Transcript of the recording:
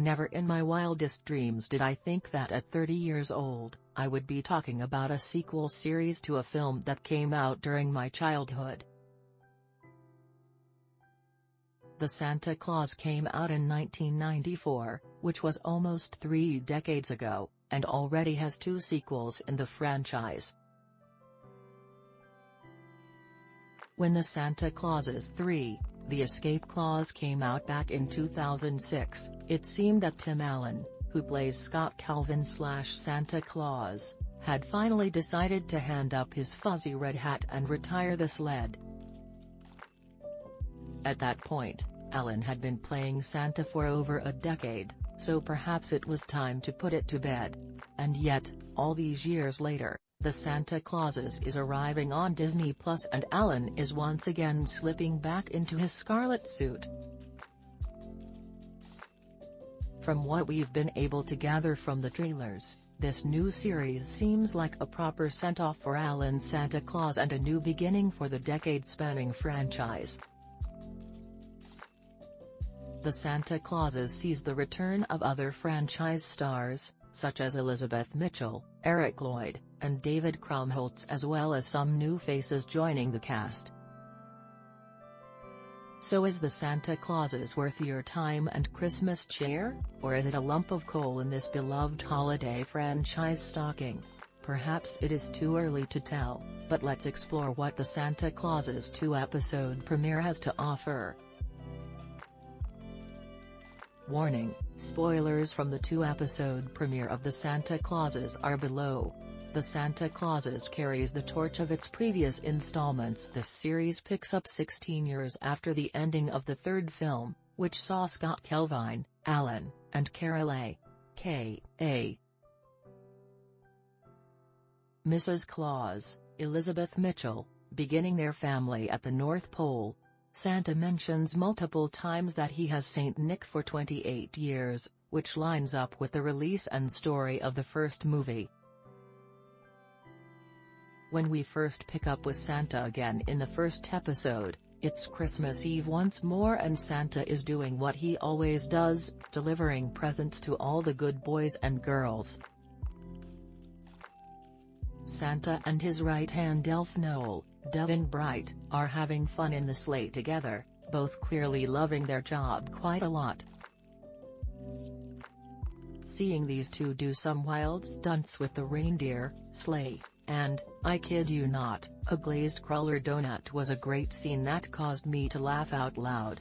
Never in my wildest dreams did I think that at 30 years old, I would be talking about a sequel series to a film that came out during my childhood. The Santa Claus came out in 1994, which was almost 3 decades ago, and already has 2 sequels in the franchise. When The Santa Clauses 3, The Escape Clause came out back in 2006, it seemed that Tim Allen, who plays Scott Kelvin / Santa Claus, had finally decided to hand up his fuzzy red hat and retire the sled. At that point, Allen had been playing Santa for over a decade, so perhaps it was time to put it to bed. And yet, all these years later, The Santa Clauses is arriving on Disney Plus and Allen is once again slipping back into his scarlet suit. From what we've been able to gather from the trailers, this new series seems like a proper send-off for Allen's Santa Claus and a new beginning for the decade-spanning franchise. The Santa Clauses sees the return of other franchise stars, such as Elizabeth Mitchell, Eric Lloyd, and David Krumholtz, as well as some new faces joining the cast. So is The Santa Clauses worth your time and Christmas cheer, or is it a lump of coal in this beloved holiday franchise stocking? Perhaps it is too early to tell, but let's explore what The Santa Clauses 2-episode premiere has to offer. Warning: spoilers from the 2-episode premiere of The Santa Clauses are below. The Santa Clauses carries the torch of its previous installments. This series picks up 16 years after the ending of the 3rd film, which saw Scott Kelvin, Allen, and Carol a.k.a. Mrs. Claus, Elizabeth Mitchell, beginning their family at the North Pole. Santa mentions multiple times that he has Saint Nick for 28 years, which lines up with the release and story of the first movie. When we first pick up with Santa again in the first episode, it's Christmas Eve once more and Santa is doing what he always does, delivering presents to all the good boys and girls. Santa and his right-hand elf Noel, Devin Bright, are having fun in the sleigh together, both clearly loving their job quite a lot. Seeing these two do some wild stunts with the reindeer, sleigh, and, I kid you not, a glazed cruller donut was a great scene that caused me to laugh out loud.